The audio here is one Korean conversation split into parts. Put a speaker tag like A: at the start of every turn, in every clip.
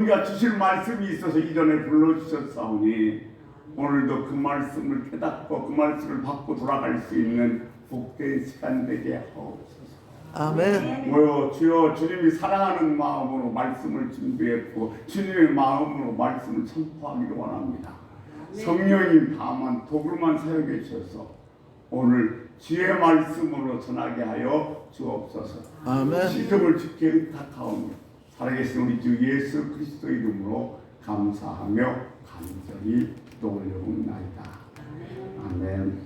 A: 우리가 주실 말씀이 있어서 이전에 불러주셨사오니 오늘도 그 말씀을 깨닫고 그 말씀을 받고 돌아갈 수 있는 복된 시간 되게 하옵소서.
B: 아멘.
A: 주여, 주님이 사랑하는 마음으로 말씀을 준비했고 주님의 마음으로 말씀을 선포하기를 원합니다. 성령님 다만 도구만 사용해 주셔서 오늘 주의 말씀으로 전하게 하여 주옵소서.
B: 아멘.
A: 시점을 주께 의탁하오며 살아계신 우리 주 예수 그리스도 이름으로 감사하며 간절히 기도 올려옵나이다. 아멘.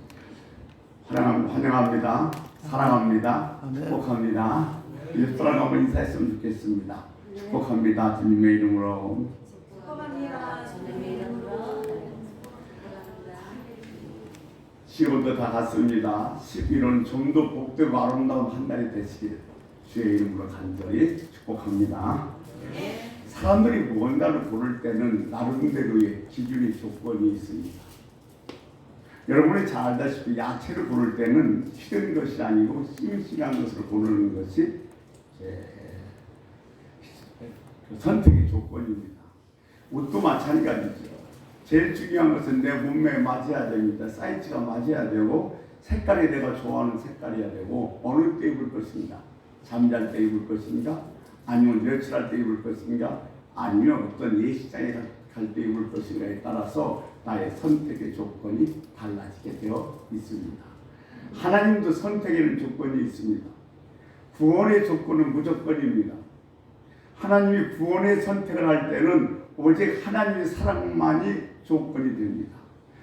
A: 환영합니다. 사랑합니다.
B: 아멘.
A: 축복합니다. 이제 돌아가면 인사했으면 좋겠습니다. 축복합니다. 주님의 이름으로.
C: 축복합니다. 주님의 이름으로.
A: 10월도 다 갔습니다. 11월은 좀 더 복되고 아름다운 한 달이 되시길 주의 이름으로 간절히 축복합니다. 사람들이 무언가를 고를 때는 나름대로의 기준이 조건이 있습니다. 여러분이 잘 알다시피 야채를 고를 때는 시든 것이 아니고 싱싱한 것을 고르는 것이 선택의 조건입니다. 옷도 마찬가지죠. 제일 중요한 것은 내 몸매에 맞아야 됩니다. 사이즈가 맞아야 되고 색깔이 내가 좋아하는 색깔이어야 되고 어느 때 입을 것인가, 잠잘 때 입을 것인가, 아니면 외출할 때 입을 것인가, 아니면 어떤 예식장에 갈 때 입을 것인가에 따라서 나의 선택의 조건이 달라지게 되어 있습니다. 하나님도 선택에는 조건이 있습니다. 구원의 조건은 무조건입니다. 하나님이 구원의 선택을 할 때는 오직 하나님의 사랑만이 조건이 됩니다.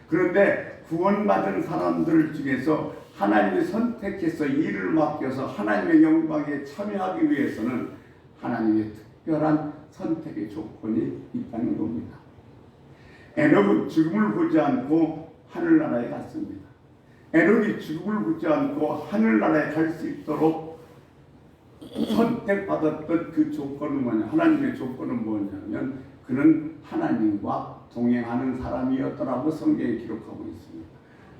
A: 그런데 구원받은 사람들 중에서 하나님이 선택해서 일을 맡겨서 하나님의 영광에 참여하기 위해서는 하나님의 특별한 선택의 조건이 있다는 겁니다. 에녹은 죽음을 보지 않고 하늘나라에 갔습니다. 에녹이 죽음을 보지 않고 하늘나라에 갈 수 있도록 선택받았던 그 조건은 뭐냐? 하나님의 조건은 뭐냐면 그는 하나님과 동행하는 사람이었더라고 성경에 기록하고 있습니다.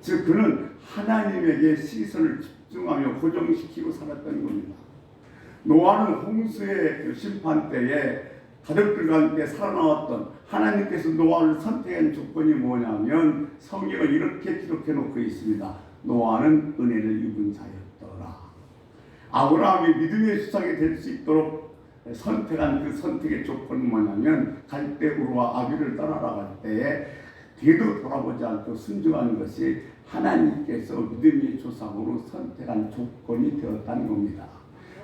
A: 즉 그는 하나님에게 시선을 집중하며 고정시키고 살았던 겁니다. 노아는 홍수의 그 심판 때에 가족들과 함께 살아나왔던 하나님께서 노아를 선택한 조건이 뭐냐면 성경을 이렇게 기록해 놓고 있습니다. 노아는 은혜를 입은 자였더라. 아브라함이 믿음의 수상이 될 수 있도록 선택한 그 선택의 조건은 뭐냐면 갈대우르와 아비를 떠나갈 때에 뒤도 돌아보지 않고 순종하는 것이 하나님께서 믿음의 조상으로 선택한 조건이 되었다는 겁니다.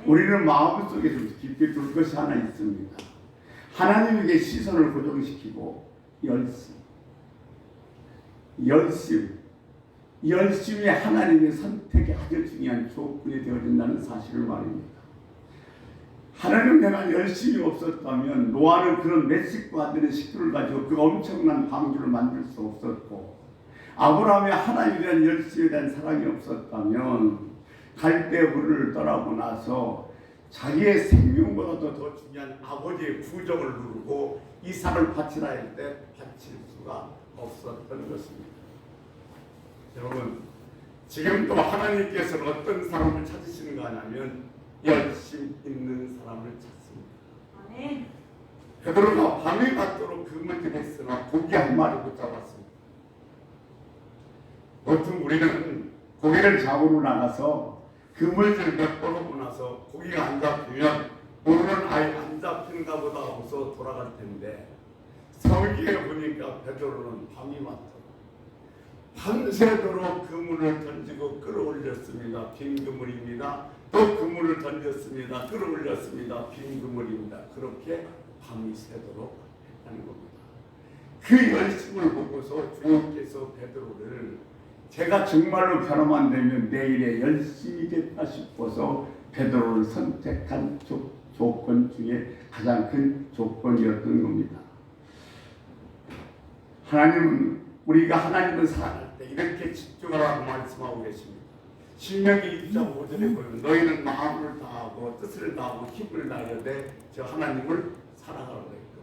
A: 우리는 마음속에 좀 깊이 둘 것이 하나 있습니다. 하나님에게 시선을 고정시키고 열심히 하나님의 선택이 아주 중요한 조건이 되어진다는 사실을 말입니다. 하나님 내가 열심히 없었다면 노아는 그런 몇 식구 안 되는 식구를 가지고 그 엄청난 방주를 만들 수 없었고 아브라함이 하나님에 대한 열심에 대한 사랑이 없었다면 갈대우르를 떠나고 나서 자기의 생명보다도 더 중요한 아버지의 부정을 누르고 이삭을 바치라 할 때 바칠 수가 없었던 것입니다. 여러분 지금도 하나님께서는 어떤 사람을 찾으시는가 하냐면 열심 있는 사람을 찾습니다.
C: 아멘.
A: 베드로가 밤이 맞도록 그물을 했으나 고기 한 마리 못 잡았습니다. 보통 우리는 고기를 잡으러 나가서 그물질 몇 번 오고 나서 고기가 안 잡히면 오늘은 아예 안 잡힌가 보다 하고서 돌아갈 텐데 성경에 보니까 베드로는 밤이 맞도록 밤새도록 그물을 던지고 끌어올렸습니다. 빈 그물입니다. 또 그물을 던졌습니다. 끌어올렸습니다. 빈 그물입니다. 그렇게 밤이 새도록 했다는 겁니다. 그 열심을 보고서 주님께서 베드로를 제가 정말로 변화만 되면 내일에 열심히겠다 싶어서 베드로를 선택한 조건 중에 가장 큰 조건이었던 겁니다. 하나님은 우리가 하나님을 사랑할 때 이렇게 집중하라고 말씀하고 계십니다. 신명기 2장 5절에 보면 너희는 마음을 다하고 뜻을 다하고 힘을 다하되 저 하나님을 사랑하라고 했고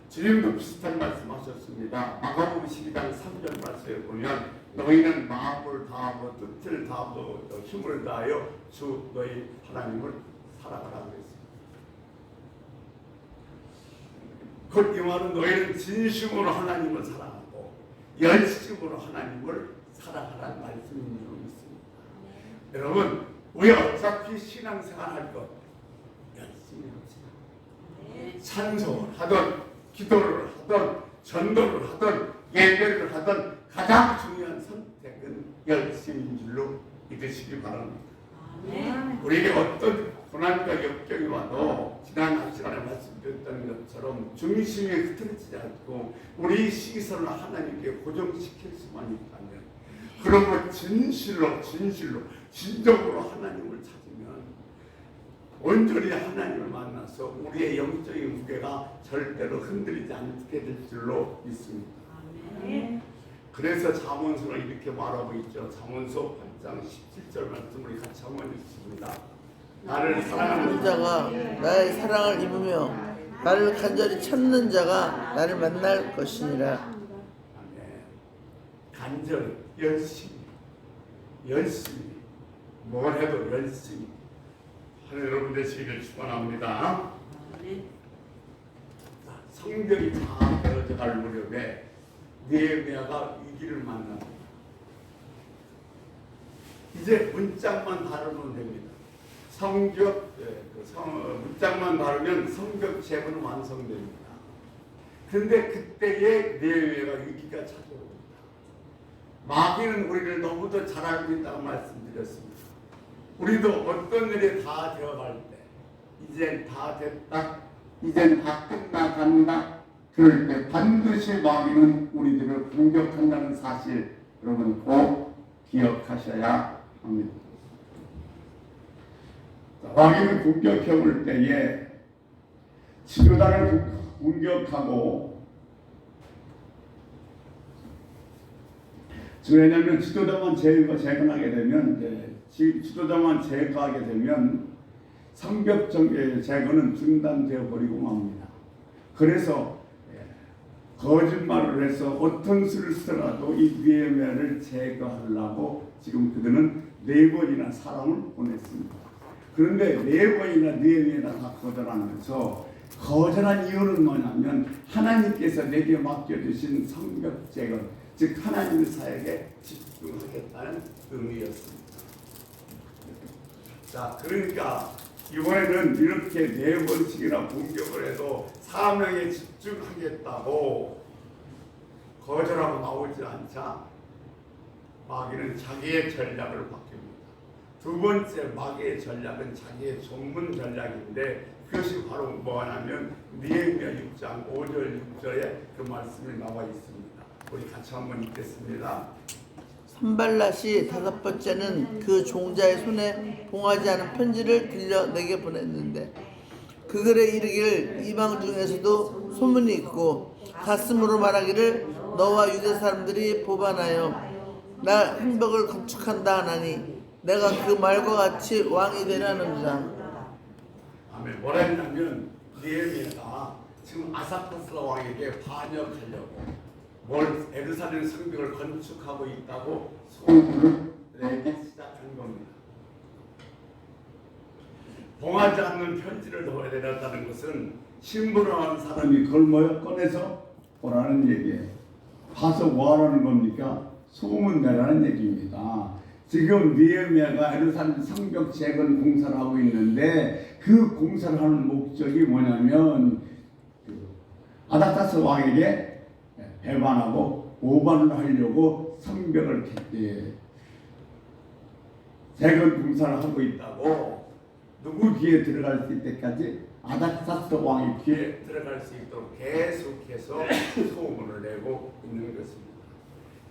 A: 주님도 비슷한 말씀하셨습니다. 마가복음 12장 3절 말씀에 보면 너희는 마음을 다하고 뜻을 다하고 힘을 다하여 주 너희 하나님을 사랑하라고 했습니다. 곧 이 말은 너희는 진심으로 하나님을 사랑하고 열심으로 하나님을 사랑하라는 말씀인 줄 믿습니다. 여러분, 우리 어차피 신앙생활 할 것 열심히 합시다. 찬송을 하든 기도를 하든 전도를 하든 예배를 하든 가장 중요한 선택은 열심인 줄로 믿으시기 바랍니다. 우리에게 어떤 고난과 역경이 와도 지난 시간에 말씀드렸던 것처럼 중심이 흐트러지지 않고 우리 시선을 하나님께 고정시킬 수만 있다면, 그러면 진실로 진정으로 하나님을 찾으면 온전히 하나님을 만나서 우리의 영적인 무게가 절대로 흔들리지 않게 될 줄로 믿습니다. 그래서 잠언서는 이렇게 말하고 있죠. 잠언서 8장 17절 말씀 우리 같이 한번 읽습니다. 나를 사랑하는
B: 자가 나의 사랑을 입으며 나를 간절히 찾는 자가 나를 만날 것이니라.
A: 아멘. 간절히 열심히 뭘 해도 열심히 하는 여러분 되시기를 축원합니다. 성벽이 다 되어져 갈 무렵에 느헤미야가 위기를 만납니다. 이제 문짝만 다루면 됩니다. 문짝만 다루면 성벽 재건은 완성됩니다. 그런데 그때에 느헤미야가 위기가 찾아옵니다. 마귀는 우리를 너무도 잘 알고 있다고 말씀드렸습니다. 우리도 어떤 일이 다 되어갈 때, 이젠 다 됐다, 이젠 다 끝나간다, 그럴 때 반드시 마귀는 우리들을 공격한다는 사실 여러분 꼭 기억하셔야 합니다. 마귀는 공격해 올 때에 지도자를 공격하고, 왜냐하면 지도자만 재건하게 되면, 지도자만 제거하게 되면 성벽 재건은 중단되어 버리고 맙니다. 그래서 거짓말을 해서 어떤 수를 쓰더라도 이 느헤미야를 제거하려고 지금 그들은 4번이나 사람을 보냈습니다. 그런데 4번이나 느헤미야가 다 거절하면서, 거절한 이유는 뭐냐면 하나님께서 내게 맡겨주신 성벽 재건, 즉 하나님의 사역에 집중하겠다는 의미였습니다. 자, 그러니까 이번에는 이렇게 4번씩이나 공격을 해도 사명에 집중하겠다고 거절하고 나오지 않자 마귀는 자기의 전략을 바뀝니다. 두 번째 마귀의 전략은 자기의 전문 전략인데, 그것이 바로 뭐냐면 느헤미야 6장 5절 6절에 그 말씀이 나와 있습니다. 우리 같이 한번 읽겠습니다.
B: 산발랏이 5번째는 그 종자의 손에 봉하지 않은 편지를 들려 내게 보냈는데, 그 글에 이르기를 이방 중에서도 소문이 있고 가슴으로 말하기를 너와 유대 사람들이 보반하여 나 행벽을 건축한다 하나니 내가 그 말과 같이 왕이 되려는지라.
A: 아멘. 뭐라 했냐면 느헤미야가 지금 아사파스라 왕에게 반역하려고 에르살렘 성벽을 건축하고 있다고 소문을 내기 시작한 겁니다. 봉하지 않는 편지를 내렸다는 것은 신부라는 사람이 그걸 꺼내서 오라는 얘기예요. 가서 뭐하라는 겁니까? 소문 내라는 얘기입니다. 지금 느헤미야가 에르살렘 성벽 재건 공사를 하고 있는데, 그 공사를 하는 목적이 뭐냐면 아닥사스 왕에게 배반하고 오반을 하려고 성벽을 재건 공사를 하고 있다고, 누구 귀에 들어갈 수 있을 때까지 아닥사스 왕의 귀에 들어갈 수 있도록 계속해서 소문을 내고 있는 것입니다.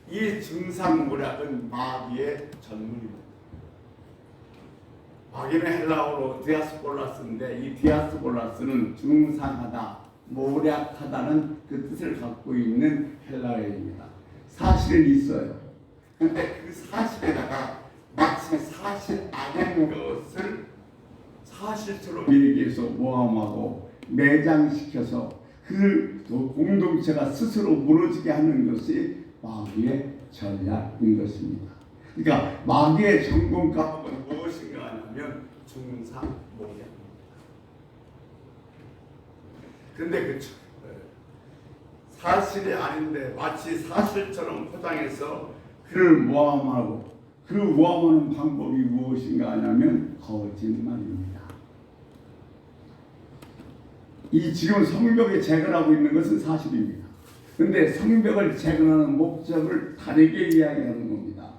A: 이 증상무략은 마귀의 전문입니다. 마귀는 헬라어로 디아스폴라스인데, 이 디아스폴라스는 중상하다, 모략하다는 그 뜻을 갖고 있는 헬라어입니다. 사실은 있어요. 근데 그 사실에다가 마치 사실 아닌 것을 사실처럼 얘기해서 모함하고 매장시켜서 그 공동체가 스스로 무너지게 하는 것이 마귀의 전략인 것입니다. 그러니까 마귀의 전공 과목은 무엇인가 하냐면 중상모략입니다. 그런데 사실이 아닌데 마치 사실처럼 포장해서 그를 모함하고 그 모함하는 방법이 무엇인가 하냐면 거짓말입니다. 이 지금 성벽에 재건하고 있는 것은 사실입니다. 그런데 성벽을 재건하는 목적을 다르게 이야기하는 겁니다.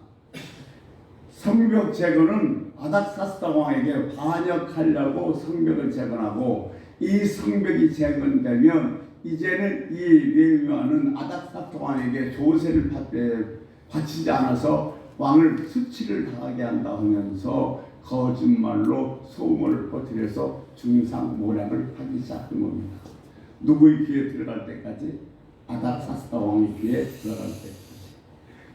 A: 성벽 재건은 아닥사스다 왕에게 반역하려고 성벽을 재건하고 이 성벽이 재건되면 이제는 이 레위와는 아닥사스다 왕에게 조세를 바치지 않아서 왕을 수치를 당하게 한다 하면서 거짓말로 소문을 퍼뜨려서 중상모략을 하기 시작한 겁니다. 누구의 귀에 들어갈 때까지? 아닥사스다 왕의 귀에 들어갈 때까지.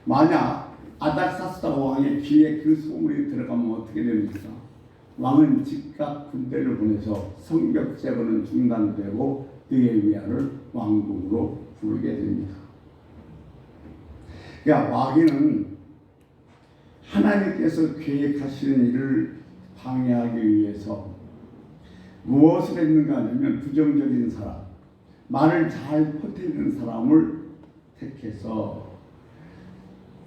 A: 만약 아닥사스다 왕의 귀에 그 소문이 들어가면 어떻게 됩니까? 왕은 즉각 군대를 보내서 성벽 재건은 중단되고 느헤미야를 왕궁으로 부르게 됩니다. 그러니까 마귀는 하나님께서 계획하시는 일을 방해하기 위해서 무엇을 했는가 하면 부정적인 사람, 말을 잘 퍼뜨리는 사람을 택해서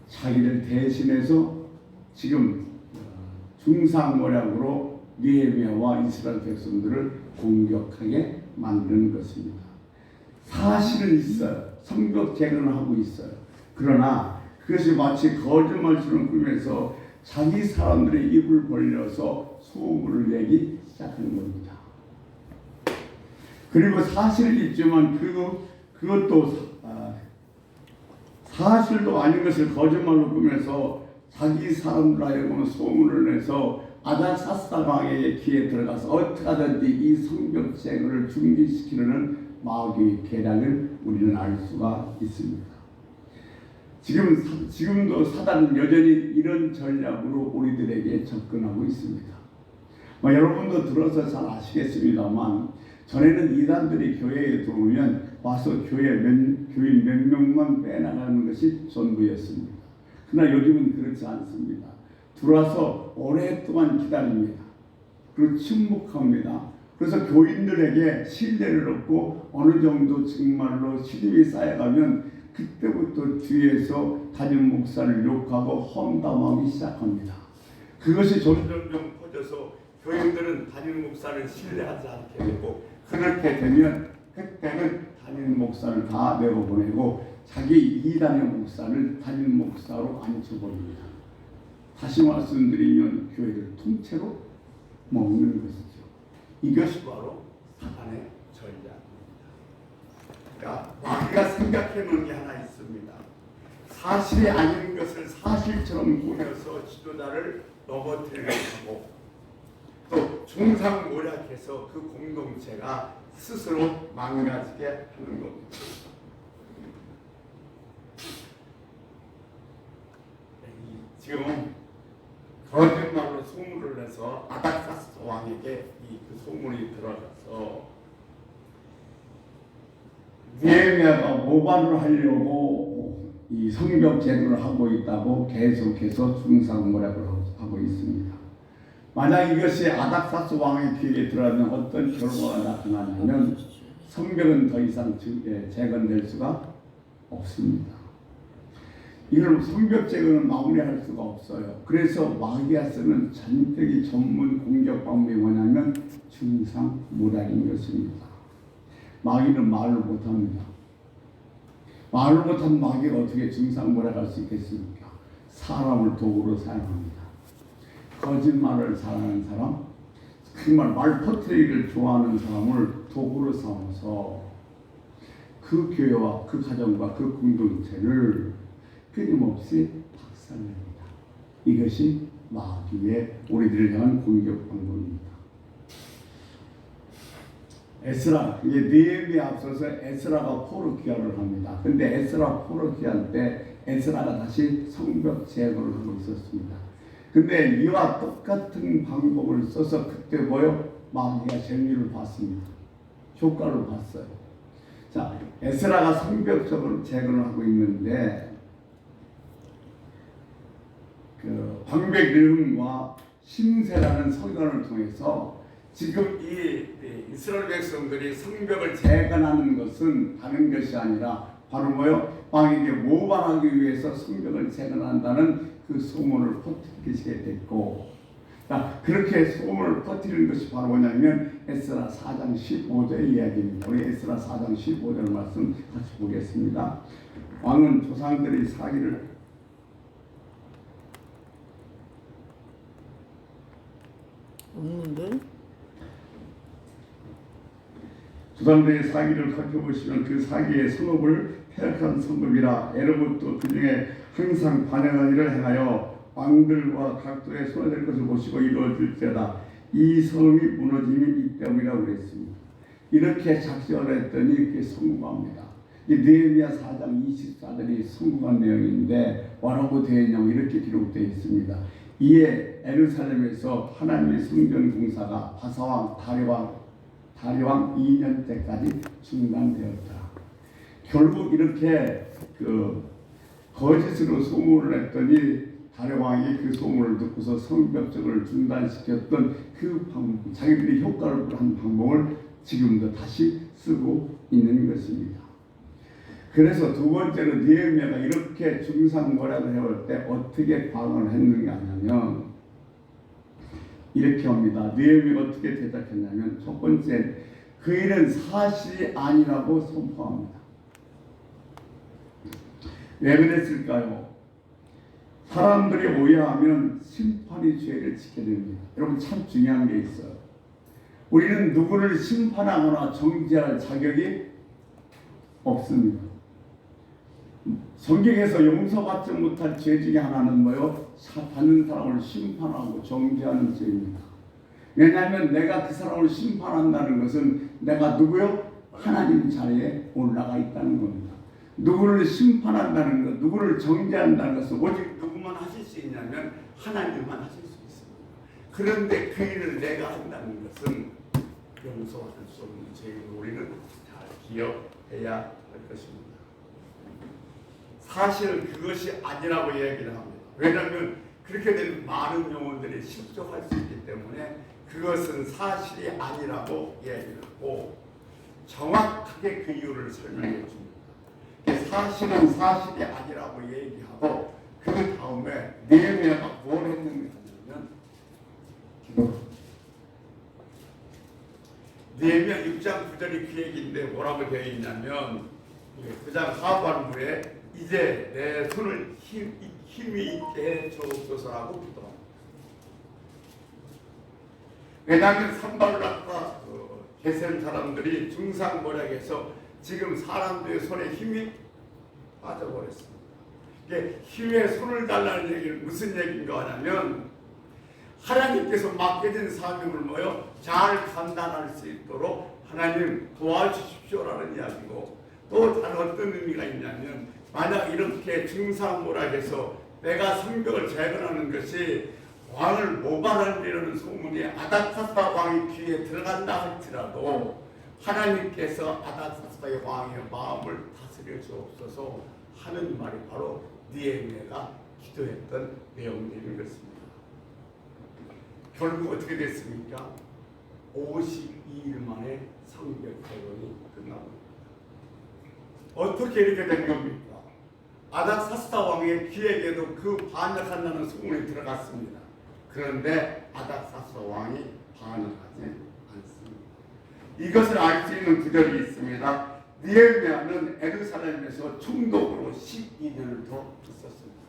A: 자기를 대신해서 지금 중상모략으로 느헤미야와 이스라엘 백성들을 공격하게 만드는 것입니다. 사실은 있어요. 성벽 재건을 하고 있어요. 그러나 그것이 마치 거짓말처럼 꾸며서 자기 사람들의 입을 벌려서 소문을 내기 시작하는 겁니다. 그리고 사실은 있지만 그것도 사실도 아닌 것을 거짓말로 꾸며서 자기 사람들 하여금 소문을 내서 아닥사스다 왕의 귀에 들어가서 어떻게 하든지 이 성벽 재건을 중지시키려는 마귀의 계략을 우리는 알 수가 있습니다. 지금도 사단은 여전히 이런 전략으로 우리들에게 접근하고 있습니다. 여러분도 들어서 잘 아시겠습니다만 전에는 이단들이 교회에 들어오면 와서 교인 몇 명만 빼나가는 것이 전부였습니다. 그러나 요즘은 그렇지 않습니다. 들어와서 오랫동안 기다립니다. 그리고 침묵합니다. 그래서 교인들에게 신뢰를 얻고 어느 정도 정말로 신임이 쌓여가면 그때부터 뒤에서 담임 목사를 욕하고 험담하기 시작합니다. 그것이 점점 퍼져서 교인들은 담임 목사를 신뢰하지 않게 되고 그렇게 되면 그때는 담임 목사를 다 내어보내고 자기 이단의 목사를 담임 목사로 앉혀버립니다. 다시 말씀드리면 교회를 통째로 먹는 것이죠. 이것이 바로 사단의 전략입니다. 그러니까 마귀가 생각해 놓은 게 하나 있습니다. 사실이 아닌 것을 사실처럼 꾸며서 지도자를 넘어뜨리려고 하고 또 중상모략해서 그 공동체가 스스로 망가지게 하는 겁니다. 지금은 거짓말로 소문을 내서 아닥사스 왕에게 그 소문이 들어가서 느헤미야가 모반을 하려고 이 성벽 재건을 하고 있다고 계속해서 중상모략을 하고 있습니다. 만약 이것이 아닥사스 왕의 귀에 들어가면 어떤 결과가 나타나냐면 성벽은 더 이상 재건될 수가 없습니다. 이걸 성벽 재건은 마무리할 수가 없어요. 그래서 마귀가 쓰는 전적인 전문 공격 방법이 뭐냐면 중상모략인 것입니다. 마귀는 말을 못합니다. 말을 못하면 마귀가 어떻게 중상모략할 수 있겠습니까? 사람을 도구로 사용합니다. 거짓말을 사랑하는 사람, 정말 말 퍼뜨리기를 좋아하는 사람을 도구로 삼아서 그 교회와 그 가정과 그 공동체를 끊임없이 박살냅니다. 이것이 마귀의 우리들을 향한 공격 방법입니다. 에스라, 느헤미야 앞서서 에스라가 포로 귀환을 합니다. 근데 에스라 포로 귀환 때 에스라가 다시 성벽 재건을 하고 있었습니다. 근데 이와 똑같은 방법을 써서 그때 마귀가 재미를 봤습니다. 효과를 봤어요. 자, 에스라가 성벽 재건을 하고 있는데 그 방백르흠과 심세라는 서기관을 통해서 지금 이 이스라엘 백성들이 성벽을 재건하는 것은 다른 것이 아니라 바로 뭐요? 왕에게 모반하기 위해서 성벽을 재건한다는 그 소문을 퍼뜨리게 됐고, 자, 그렇게 소문을 퍼뜨리는 것이 바로 뭐냐면 에스라 4장 15절의 이야기입니다. 우리 에스라 4장 15절 말씀 같이 보겠습니다. 왕은 조상들의 사기를
B: 없는데?
A: 조상들의 사기를 살펴보시면 그 사기의 성읍을 폐역한 성읍이라 에로부터 그 중에 항상 반역한 일을 행하여 왕들과 각도의 손해될 것을 보시고 이루어질지어다. 이 성읍이 무너짐이 이 때문이라고 그랬습니다. 이렇게 작성을 했더니 그게 성공합니다. 이 느헤미야 4장 24절이 성공한 내용인데 뭐라고 되어 있냐면 이렇게 기록되어 있습니다. 이에 예루살렘에서 하나님의 성전 공사가 바사왕 다리왕 2년 때까지 중단되었다. 결국 이렇게 거짓으로 소문을 했더니 다리왕이 그 소문을 듣고서 성벽적을 중단시켰던 그 방법, 자기들이 효과를 한 방법을 지금도 다시 쓰고 있는 것입니다. 그래서 두 번째로 느헤미야가 이렇게 중상모략을 해올 때 어떻게 방어를 했는가 하냐면 이렇게 합니다. 느헤미야가 어떻게 대답했냐면 첫 번째, 그 일은 사실이 아니라고 선포합니다. 왜 그랬을까요? 사람들이 오해하면 심판의 죄를 지게 됩니다. 여러분 참 중요한 게 있어요. 우리는 누구를 심판하거나 정죄할 자격이 없습니다. 성경에서 용서받지 못할 죄 중에 하나는 뭐요? 받는 사람을 심판하고 정죄하는 죄입니다. 왜냐하면 내가 그 사람을 심판한다는 것은 내가 누구요? 하나님 자리에 올라가 있다는 겁니다. 누구를 심판한다는 것, 누구를 정죄한다는 것은 오직 누구만 하실 수 있냐면 하나님만 하실 수 있습니다. 그런데 그 일을 내가 한다는 것은 용서할 수 없는 죄임을 우리는 잘 기억해야 할 것입니다. 사실은 그것이 아니라고 얘기를 합니다. 왜냐하면 그렇게 되면 많은 영혼들이 실족할 수 있기 때문에 그것은 사실이 아니라고 얘기를 하고 정확하게 그 이유를 설명해 줍니다. 사실은 사실이 아니라고 얘기하고 그 다음에 느헤미야가 뭘 했는가 하면 기도합니다. 느헤미야 6장 9절이 그 얘기인데 뭐라고 되어 있냐면 9장 하반부에 이제 내 손을 힘이 있게 해주옵소서라고 기도합니다. 왜냐하면 산발락과 게셈 사람들이 중상모략에서 지금 사람들의 손에 힘이 빠져버렸습니다. 이게 힘에 손을 달라는 얘기는 무슨 얘기인가 하냐면 하나님께서 맡겨진 사명을 뭐요? 잘 감당할 수 있도록 하나님 도와주십시오라는 이야기고 또 다른 어떤 의미가 있냐면 만약 이렇게 중상모략에서 내가 성벽을 재건하는 것이 왕을 모반하리라는 소문이 아닥사스다 왕의 귀에 들어간다 할지라도 하나님께서 아닥사스다의 왕의 마음을 다스려 주옵소서 하는 말이 바로 느헤미야가 기도했던 내용인 것입니다. 결국 어떻게 됐습니까? 52일 만에 성벽 재건이 끝납니다. 어떻게 이렇게 된 겁니까? 아닥사스다 왕의 귀에게도 그 반역한다는 소문이 들어갔습니다. 그런데 아닥사스다 왕이 반역하지 않습니다. 이것을 알 수 있는 구절이 있습니다. 느헤미야는 예루살렘에서 총독으로 12년을 더 있었습니다.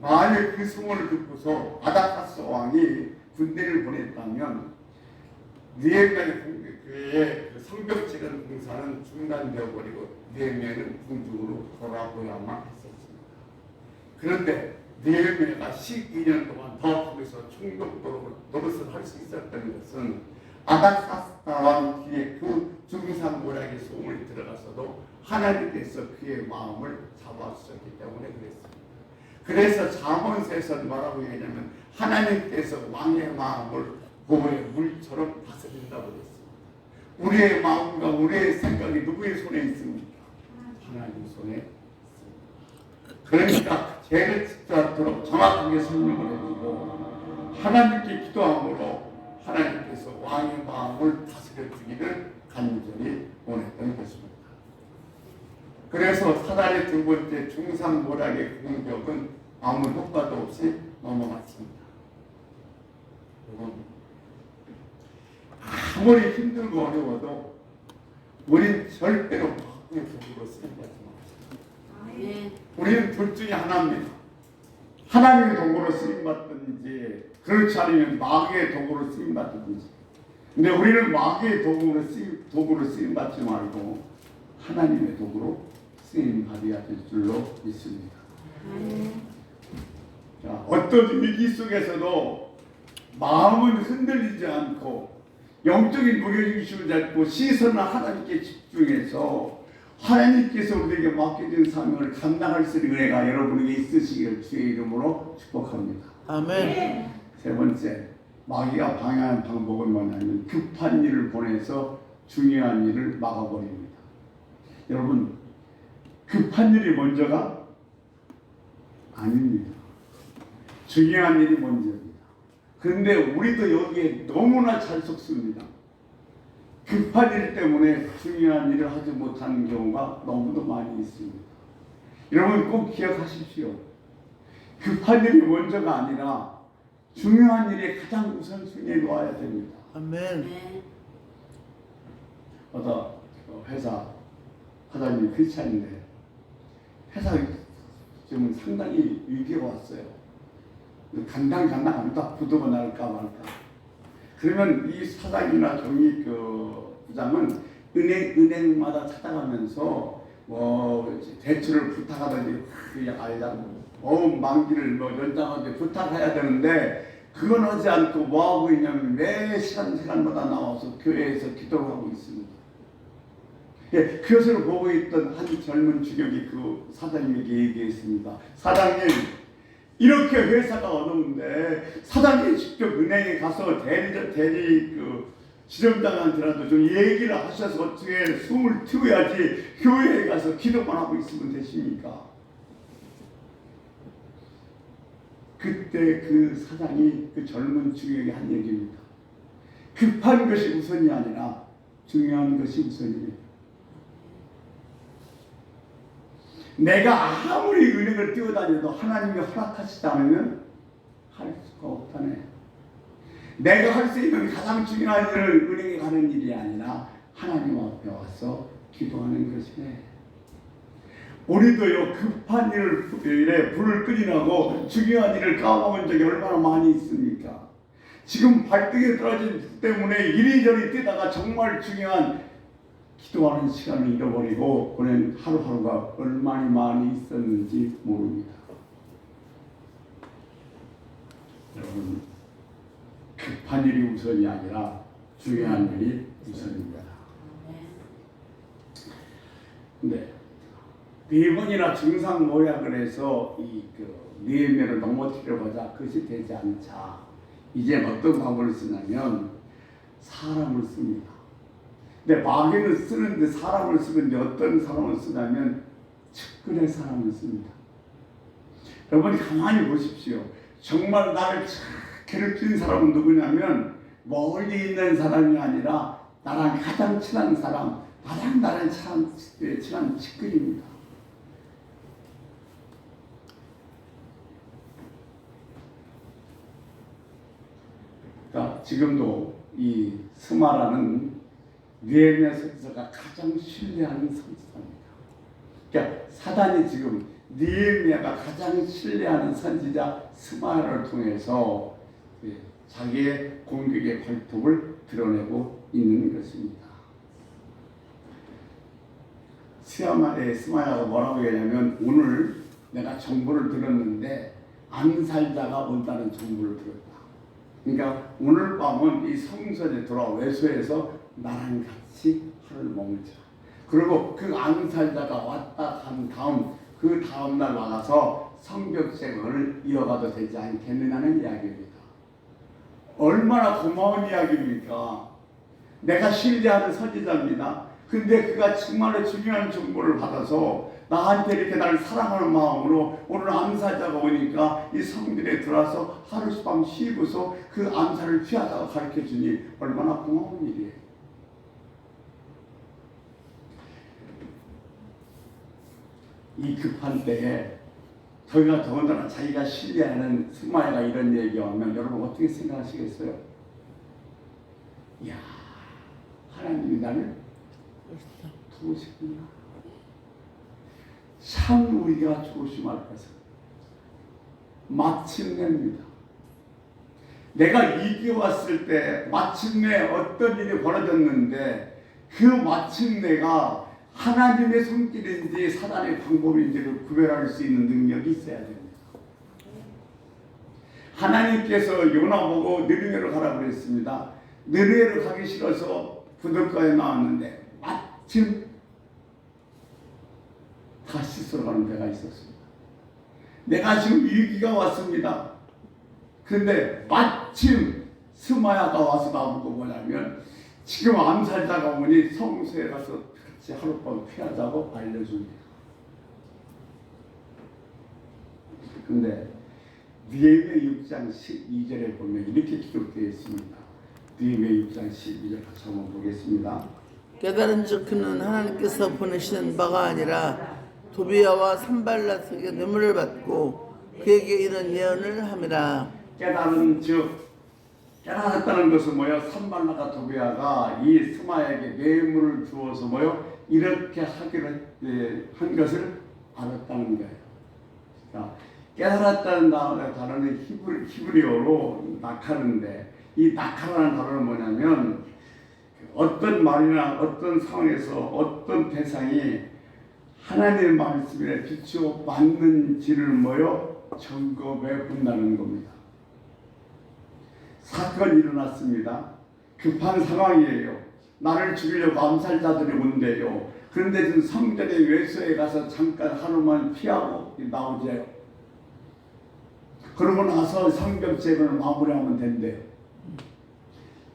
A: 만약 그 소문을 듣고서 아닥사스다 왕이 군대를 보냈다면 느헤미야의 그 성벽 재건 공사는 중단되어 버리고 느헤미야는 궁중으로 돌아보야만 했었습니다. 그런데 느헤미야가 12년 동안 더 거기서 총독 노릇을 할 수 있었던 것은 아닥사스다 왕 귀에 그 중상모략의 소문이 들어가서도 하나님께서 그의 마음을 잡아주셨기 때문에 그랬습니다. 그래서 잠언서에서 뭐라고 얘기하냐면 하나님께서 왕의 마음을 보호의 물처럼 다스린다고 했습니다. 우리의 마음과 우리의 생각이 누구의 손에 있습니까? 하나님 손에 있습니다. 그러니까 죄를 짓지 않도록 정확하게 설명을 해주고 하나님께 기도함으로 하나님께서 왕의 마음을 다스려 주기를 간절히 원했던 것입니다. 그래서 사단의 두 번째 중상모략의 공격은 아무 효과도 없이 넘어갔습니다. 아무리 힘들고 어려워도 우린 절대로 마귀의 도구로 쓰임받지 않습니다. 우리는 둘 중에 하나입니다. 하나님의 도구로 쓰임받든지 그렇지 않으면 마귀의 도구로 쓰임받든지. 근데 우리는 마귀의 도구로 쓰임받지 말고 하나님의 도구로 쓰임받아야 될 줄로 믿습니다. 자, 어떤 위기 속에서도 마음은 흔들리지 않고 영적인 무게중심을 잡고 시선을 하나님께 집중해서 하나님께서 우리에게 맡겨진 사명을 감당할 수 있는 은혜가 여러분에게 있으시기를 주의 이름으로 축복합니다.
B: 아멘.
A: 세 번째, 마귀가 방해하는 방법은 뭐냐면 급한 일을 보내서 중요한 일을 막아버립니다. 여러분, 급한 일이 먼저가 아닙니다. 중요한 일이 먼저입니다. 그런데 우리도 여기에 너무나 잘 속습니다. 급한 일 때문에 중요한 일을 하지 못하는 경우가 너무도 많이 있습니다. 여러분 꼭 기억하십시오. 급한 일이 먼저가 아니라 중요한 일에 가장 우선순위에 놓아야 됩니다.
B: 아멘.
A: 어떤 회사 사장님이 크리스찬인데 회사 지금 상당히 위기가 왔어요. 간당간당합니다. 부도가 날까 말까. 그러면 이 사장이나 종이 부장은 은행마다 찾아가면서 대출을 부탁하든지 만기를 연장하든지 부탁해야 되는데 그건 하지 않고 뭐 하고 있냐면 매 시간마다 나와서 교회에서 기도를 하고 있습니다. 예, 그것을 보고 있던 한 젊은 주력이 그 사장님에게 얘기했습니다. 사장님, 이렇게 회사가 어려운데 사장님이 직접 은행에 가서 대리 지점장한테라도 좀 얘기를 하셔서 어떻게 숨을 틔워야지 교회에 가서 기도만 하고 있으면 되십니까? 그때 그 사장이 그 젊은 주역에게 한 얘기입니다. 급한 것이 우선이 아니라 중요한 것이 우선입니다. 내가 아무리 은행을 뛰어다녀도 하나님이 허락하시지 않으면 할 수가 없다네. 내가 할 수 있는 가장 중요한 일은 은행에 가는 일이 아니라 하나님 앞에 와서 기도하는 것이네. 우리도요, 급한 일에 불을 끄이라고 중요한 일을 까먹은 적이 얼마나 많이 있습니까? 지금 발등에 떨어진 불 때문에 이리저리 뛰다가 정말 중요한 기도하는 시간을 잃어버리고 보낸 하루하루가 얼마나 많이 있었는지 모릅니다. 여러분, 급한 일이 우선이 아니라 중요한 일이 우선입니다. 근데 네 번이나 증상모략을 해서 느헤미야를 넘어뜨리려고 하자 그것이 되지 않자 이제 어떤 방법을 쓰냐면 사람을 씁니다. 근데 마귀는 쓰는데 사람을 쓰는데 어떤 사람을 쓰냐면 측근의 사람을 씁니다. 여러분이 가만히 보십시오. 정말 나를 괴롭히는 사람은 누구냐면 멀리 있는 사람이 아니라 나랑 가장 친한 사람, 나랑 친한 측근입니다. 그러니까 지금도 이 스마라는 느헤미야 선지자가 가장 신뢰하는 선지자입니다. 그러니까 사단이 지금 느헤미야가 가장 신뢰하는 선지자 스마야를 통해서 자기의 공격의 발톱을 드러내고 있는 것입니다. 스마야가 뭐라고 얘기하냐면 오늘 내가 정보를 들었는데 암살자가 온다는 정보를 들었다. 그러니까 오늘 밤은 이 성전에 돌아 외소에서 나랑 같이 하루를 머물자. 그리고 그 암살자가 왔다 간 다음 그 다음날 나가서 성벽생활을 이어가도 되지 않겠느냐는 이야기입니다. 얼마나 고마운 이야기입니까? 내가 신뢰하는 선지자입니다. 근데 그가 정말로 중요한 정보를 받아서 나한테 이렇게 나를 사랑하는 마음으로 오늘 암살자가 오니까 이 성전에 들어와서 하룻밤 쉬고서 그 암살을 피하다가 가르쳐주니 얼마나 고마운 일이에요. 이 급한 때에 저희가 더군다나 자기가 신뢰하는 스마야가 이런 얘기하면 여러분 어떻게 생각하시겠어요? 이야, 하나님이 나를 도우시구나. 참 우리가 조심할 것은 마침내입니다. 내가 이겨왔을 때 마침내 어떤 일이 벌어졌는데 그 마침내가 하나님의 손길인지 사단의 방법인지를 구별할 수 있는 능력이 있어야 됩니다. 하나님께서 요나 보고 느느웨로 가라고 그랬습니다. 느느웨로 가기 싫어서 부둣가에 나왔는데 마침 다시스로 가는 데가 있었습니다. 내가 지금 위기가 왔습니다. 그런데 마침 스마야가 와서 나보고 뭐냐면 지금 암살자가 오니 성소에 가서 같이 하룻밤 피하자고 알려줍니다. 근데 느헤미야 6장 12절에 보면 이렇게 기록되어 있습니다. 느헤미야 6장 12절 같이 한번 보겠습니다.
B: 깨달은즉 그는 하나님께서 보내신 바가 아니라 도비야와 산발랏에게 뇌물을 받고 그에게 이런 예언을 함이라.
A: 깨달은 즉 깨달았다는 것은 뭐요? 산발랏과 도비야가 이 스마야에게 뇌물을 주어서 뭐요? 이렇게 하기로 한 것을 알았다는 거예요. 그러니까 깨달았다는 단어는 히브리어로 나카르인데 이 나카라는 단어는 뭐냐면 어떤 말이나 어떤 상황에서 어떤 대상이 하나님의 말씀에 비추어 맞는지를 뭐요? 점검해 본다는 겁니다. 사건이 일어났습니다. 급한 상황이에요. 나를 죽이려고 암살자들이 온대요. 그런데 지금 성전의 외소에 가서 잠깐 하루만 피하고 나오죠. 그러고 나서 성벽제를 마무리하면 된대요.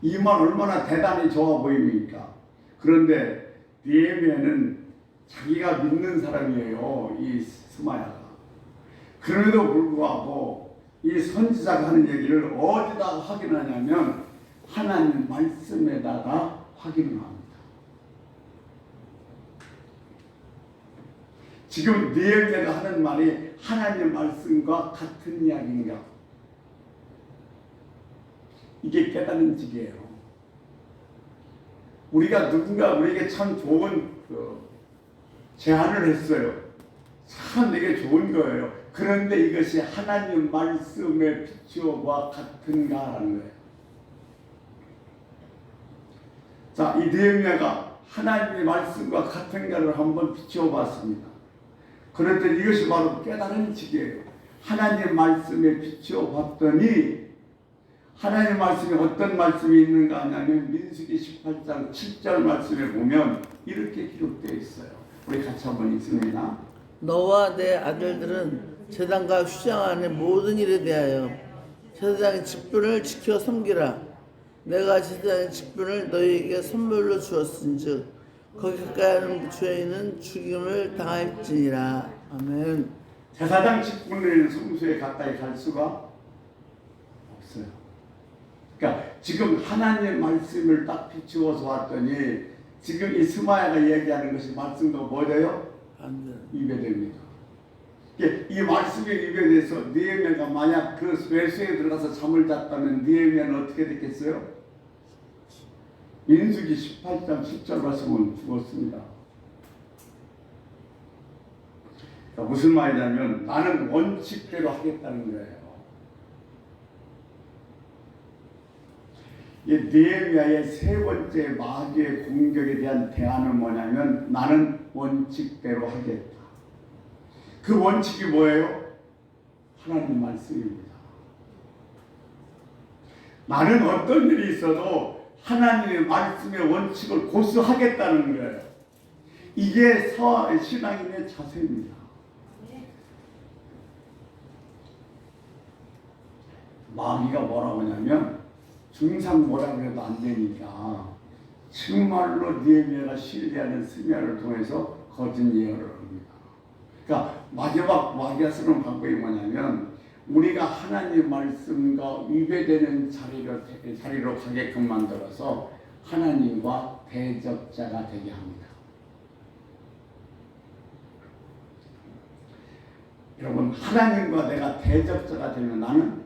A: 이 말 얼마나 대단히 좋아 보입니까? 그런데 느헤미야는 자기가 믿는 사람이에요. 이 스마야가. 그럼에도 불구하고 이 선지자가 하는 얘기를 어디다가 확인하냐면 하나님 말씀에다가 확인을 합니다. 지금 느헤미야가 하는 말이 하나님 말씀과 같은 이야기인가? 이게 깨닫는 직이에요. 우리가 누군가 우리에게 참 좋은 제안을 했어요. 참 내게 좋은 거예요. 그런데 이것이 하나님 말씀의 비추어와 같은가라는 거예요. 자, 이 느헤미야가 하나님의 말씀과 같은가를 한번 비추어 봤습니다. 그런데 이것이 바로 깨달은 직이에요. 하나님 말씀에 비추어 봤더니 하나님 말씀에 어떤 말씀이 있는가 하냐면 민수기 18장 7절 말씀에 보면 이렇게 기록되어 있어요. 우리 같이 한번 읽습니다.
B: 너와 내 아들들은 제단과 휴장 안의 모든 일에 대하여 제사장의 직분을 지켜 섬기라. 내가 제사장의 직분을 너희에게 선물로 주었은즉 거기 가까이 하는 죄인은 죽임을 당할지니라. 아멘.
A: 제사장 직분을 성소에 가까이 갈 수가 없어요. 그러니까 지금 하나님의 말씀을 딱 비추어서 왔더니 지금 이 스마야가 얘기하는 것이 말씀과 뭐예요? 위배됩니다. 이 말씀에 위배돼서 느헤미야가 만약 그 외소에 들어가서 잠을 잤다면 느헤미야는 어떻게 됐겠어요? 민수기 18장 10절 말씀은 죽었습니다. 그러니까 무슨 말이냐면 나는 원칙대로 하겠다는 거예요. 이 느헤미야의 세 번째 마귀의 공격에 대한 대안은 뭐냐면 나는 원칙대로 하겠다. 그 원칙이 뭐예요? 하나님 말씀입니다. 나는 어떤 일이 있어도 하나님의 말씀의 원칙을 고수하겠다는 거예요. 이게 신앙인의 자세입니다. 마귀가 뭐라고 하냐면 중상 뭐라고 해도 안 되니까 정말로 느헤미야가 신뢰하는 스미야를 통해서 거짓 예언을 합니다. 그러니까 마지막 마귀가 쓰는 방법이 뭐냐면 우리가 하나님 말씀과 위배되는 자리로 가게끔 만들어서 하나님과 대적자가 되게 합니다. 여러분, 하나님과 내가 대적자가 되면 나는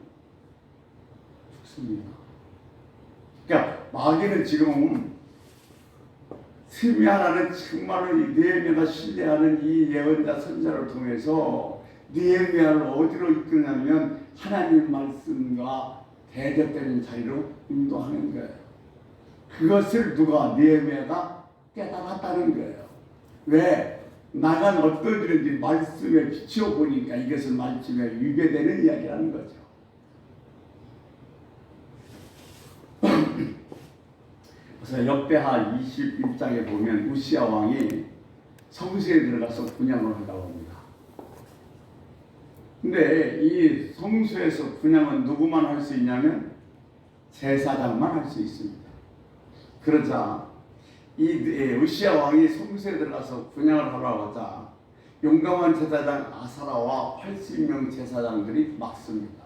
A: 죽습니다. 그러니까 마귀는 지금 스미야라는 정말로 느헤미야가 신뢰하는 이 예언자 선자를 통해서 느헤미야를 어디로 이끄냐면 하나님 말씀과 대적되는 자리로 인도하는 거예요. 그것을 누가 느헤미야가 깨달았다는 거예요. 왜? 나간 어떤 일인지 말씀에 비추어 보니까 이것은 말씀에 위배되는 이야기라는 거죠. 그래서 역대하 21장에 보면 우시야 왕이 성수에 들어가서 분향을 한다고 합니다. 근데 이 성수에서 분향은 누구만 할 수 있냐면 제사장만 할 수 있습니다. 그러자 이 우시야 왕이 성수에 들어가서 분향을 하러 가자 용감한 제사장 아사라와 80명 제사장들이 막습니다.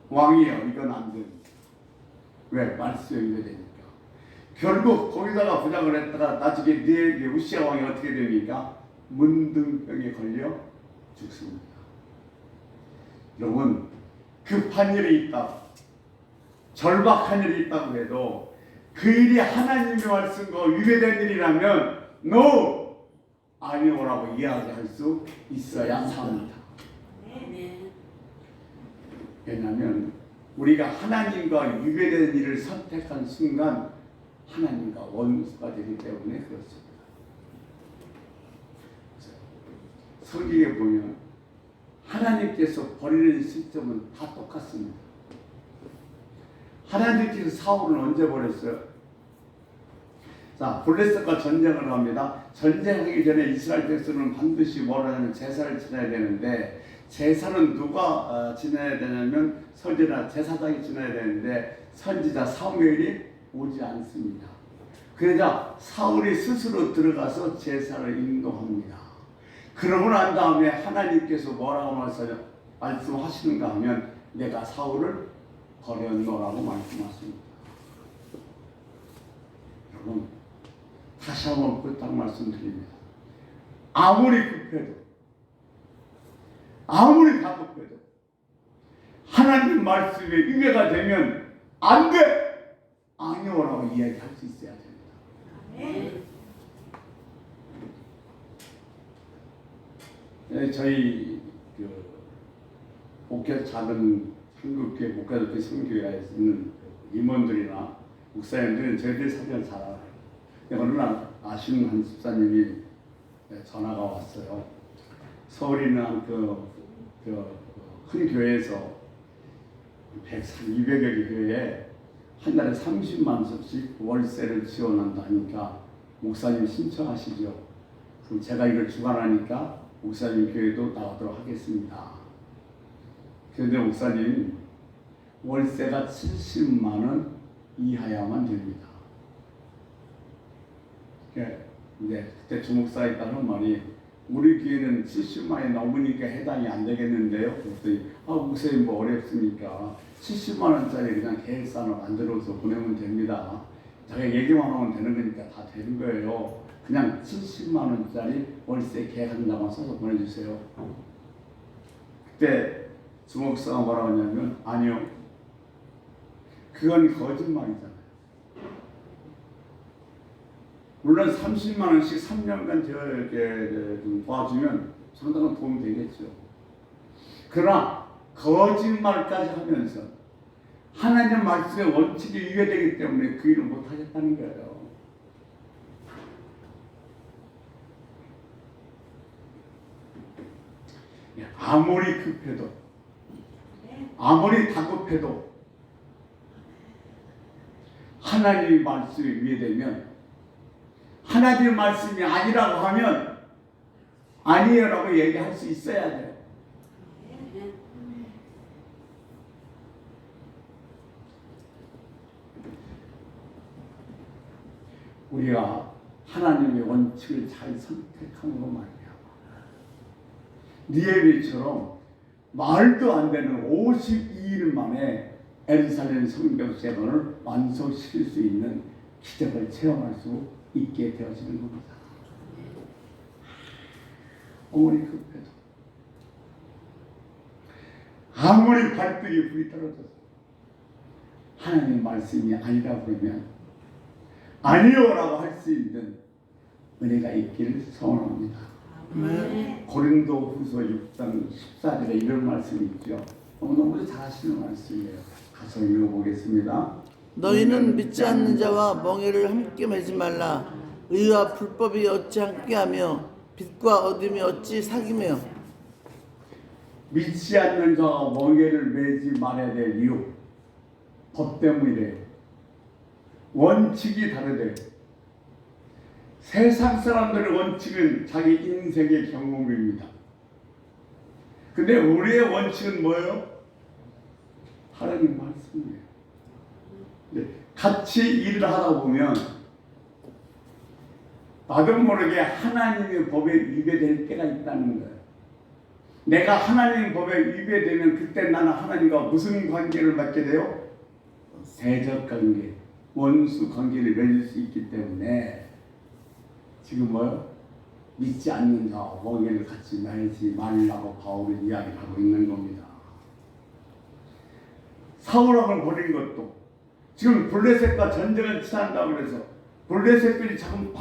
A: 왕이요, 이건 안 됩니다. 왜? 말씀에 위배되니까. 결국 거기다가 분향을 했다가 나중에 우시야 왕이 어떻게 됩니까? 문둥병에 걸려 죽습니다. 여러분, 급한 일이 있다, 절박한 일이 있다고 해도 그 일이 하나님의 말씀과 위배된 일이라면 no! 아니오라고 이야기할 수 있어야 합니다. 왜냐하면 우리가 하나님과 위배된 일을 선택한 순간 하나님과 원수가 되기 때문에 그렇습니다. 성경에 보면 하나님께서 버리는 시점은 다 똑같습니다. 하나님께서 사울을 언제 버렸어요? 자, 블레셋과 전쟁을 합니다. 전쟁하기 전에 이스라엘 백성은 반드시 뭐라 하면 제사를 지내야 되는데, 제사는 누가 지내야 되냐면 선지자 제사장이 지내야 되는데 선지자 사무엘이 오지 않습니다. 그러자 사울이 스스로 들어가서 제사를 인도합니다. 그러고 난 다음에 하나님께서 뭐라고 말씀하시는가 하면 내가 사울을 버렸노라고 말씀하십니다. 여러분, 다시 한번 부탁 말씀드립니다. 아무리 급해도, 아무리 다급해도 하나님 말씀에 위배가 되면 안 돼! 아니오라고 이야기할 수 있어야 됩니다. 저희 목회 작은 한국교회 목회자들 성교회에 있는 임원들이나 목사님들은 저희들 사정을 잘 알아요. 어느 날 아시는 한 집사님이 전화가 왔어요. 서울에 있는 큰 교회에서 200여 개 교회에 한 달에 30만 원씩 월세를 지원한다니까 목사님 신청하시죠. 그럼 제가 이걸 주관하니까 목사님 교회도 나오도록 하겠습니다. 그런데 목사님, 월세가 70만 원 이하야만 됩니다. 근데 그때 주목사가 있다는 말이 우리 교회는 70만 원이 넘으니까 해당이 안 되겠는데요. 그랬더니 목사님 뭐 어렵습니까? 70만 원짜리 그냥 계획산을 만들어서 보내면 됩니다. 자기가 얘기만 하면 되는 거니까 다 되는 거예요. 그냥 70만 원짜리 월세 계획한다고 써서 보내주세요. 그때 주목사가 뭐라고 하냐면 아니요, 그건 거짓말이잖아요. 물론 30만 원씩 3년간 좀 도와주면 상당한 도움이 되겠죠. 그러나 거짓말까지 하면서 하나님 말씀의 원칙이 위배되기 때문에 그 일을 못하겠다는 거예요. 아무리 급해도, 아무리 다급해도 하나님의 말씀에 위배되면, 하나님의 말씀이 아니라고 하면 아니에요라고 얘기할 수 있어야 돼요. 우리가 하나님의 원칙을 잘 선택하는 것 말이야. 느헤미야처럼 말도 안 되는 52일 만에 예루살렘 성벽 재건을 완성시킬 수 있는 기적을 체험할 수 있게 되어지는 겁니다. 어머니 급해도, 아무리 발등에 불이 떨어져서 하나님의 말씀이 아니다 그러면 아니요라고 할 수 있는 은혜가 있기를 소원합니다.
B: 아멘.
A: 고린도후서 6장 14절에 이런 말씀이 있죠. 너무너무 잘 아시는 말씀이에요. 가서 읽어보겠습니다.
B: 너희는 믿지 않는 자와 멍에를 함께 매지 말라. 의와 불법이 어찌 함께하며 빛과 어둠이 어찌 사귀며.
A: 믿지 않는 자와 멍에를 매지 말아야 될 이유, 법 때문이래요. 원칙이 다르대요. 세상 사람들의 원칙은 자기 인생의 경험입니다. 근데 우리의 원칙은 뭐예요? 하나님 말씀이에요. 같이 일을 하다 보면 나도 모르게 하나님의 법에 위배될 때가 있다는 거예요. 내가 하나님 법에 위배되면 그때 나는 하나님과 무슨 관계를 맺게 돼요? 대적 관계, 원수 관계를 맺을 수 있기 때문에 지금 뭐요? 믿지 않는 자와 멍에를 같이 매지 말라고 바울은 이야기를 하고 있는 겁니다. 사울왕을 버린 것도 지금 블레셋과 전쟁을 치른다고 그래서 블레셋들이 지금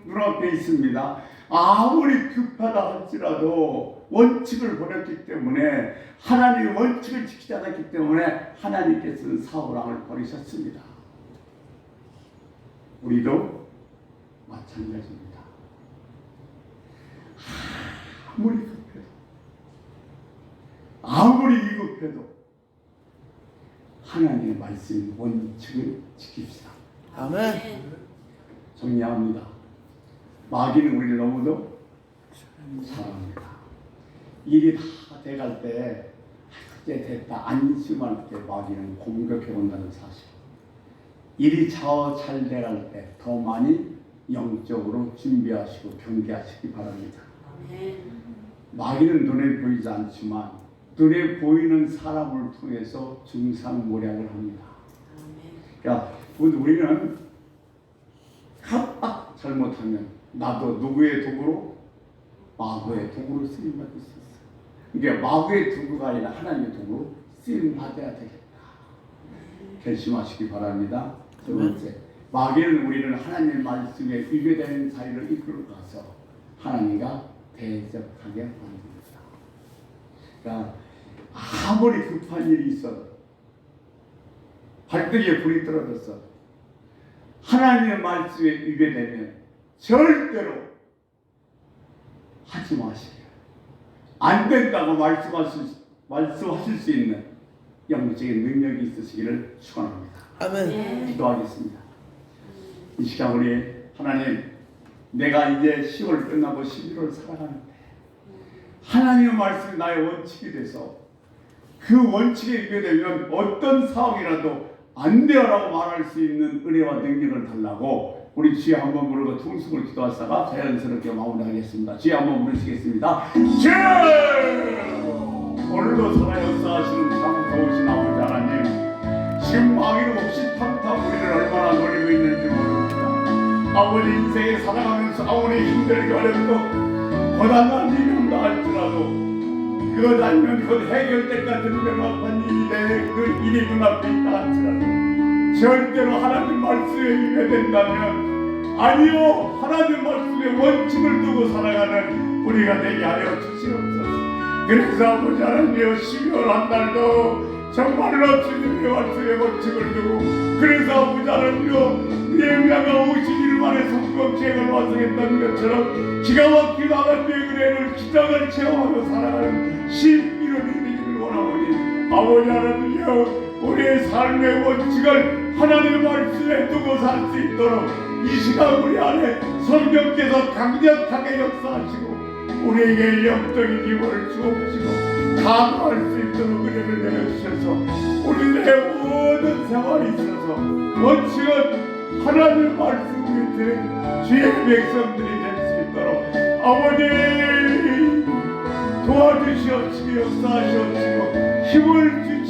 A: 눈앞에 있습니다. 아무리 급하다 할지라도 원칙을 버렸기 때문에 하나님의 원칙을 지키지 않았기 때문에 하나님께서는 사울왕을 버리셨습니다. 우리도 마찬가지입니다. 아무리 급해도 아무리 위급해도 하나님의 말씀 원칙을 지킵시다.
B: 아멘.
A: 정리합니다. 마귀는 우리를 너무도 사랑합니다. 일이 다 돼갈 때 이제 됐다 안심할 때 마귀는 공격해 온다는 사실. 일이 잘 돼갈 때 더 많이 영적으로 준비하시고 경계하시기 바랍니다. 마귀는 눈에 보이지 않지만 눈에 보이는 사람을 통해서 중상모략을 합니다. 그러니까 우리는 깜빡 잘못하면 나도 누구의 도구로? 마귀의 도구로 쓰임받을 수 있어요. 이게 마귀의 도구가 아니라 하나님의 도구로 쓰임받아야 되겠다. 결심하시기 바랍니다. 두 번째, 마귀는 우리는 하나님 말씀에 위배되는 사이를 이끌어가서 하나님과 대적하게 만듭니다. 그러니까 아무리 급한 일이 있어도 발등에 불이 떨어졌어 하나님의 말씀에 위배되면 절대로 하지 마시고요. 안 된다고 말씀하실 수 있는 영적인 능력이 있으시기를 축원합니다.
B: 아멘.
A: 기도하겠습니다. 이 시간 우리 하나님, 내가 이제 10월 끝나고 11월 살아가는데 하나님의 말씀이 나의 원칙이 돼서 그 원칙에 위배되면 어떤 상황이라도 안 돼요라고 말할 수 있는 은혜와 능력을 달라고 우리 주여 한번 부르고 통성을 기도하다가 자연스럽게 마무리하겠습니다. 주여 한번 부르시겠습니다. 주여! 오늘도 살아 역사하시는 참 좋으신 아버지 하나님, 지금 마귀는 없이 탐탐 우리를 얼마나 노리고 있는지 모릅니다. 아버지 인생에 살아가면서 아무리 힘들게 어렵고 고단한 일이 온다 할지라도 그것 아니면 곧 해결될 같은 명확한 일이 그 일이 눈앞에 있다 할지라도 절대로 하나님 말씀에 위배된다면 아니요, 하나님 말씀의 원칙을 두고 살아가는 우리가 되게 하여 주시옵소서. 그래서 아버지 하나님이여 12월 한 달도 정말로 주님의 말씀의 원칙을 두고 그래서 아버지 하나님이여 예배가 50일 만에 성경책을 완성했던 것처럼 기가 막히게 하나님의 은혜를 기적을 체험하며 살아가는 11월이 되기를 원하오니 아버지 하나님이여 우리의 삶의 원칙을 하나님의 말씀에 두고 살 수 있도록 이 시간 우리 안에 성령께서 강력하게 역사하시고 우리에게 영적인 힘을 주옵시고 강화할 수 있도록 은혜를 내려주셔서 우리의 모든 생활에 있어서 원칙은 하나님의 말씀 밑에 주의 백성들이 될 수 있도록 아버지 도와주시옵시고 역사하시옵시고 힘을 주시옵시고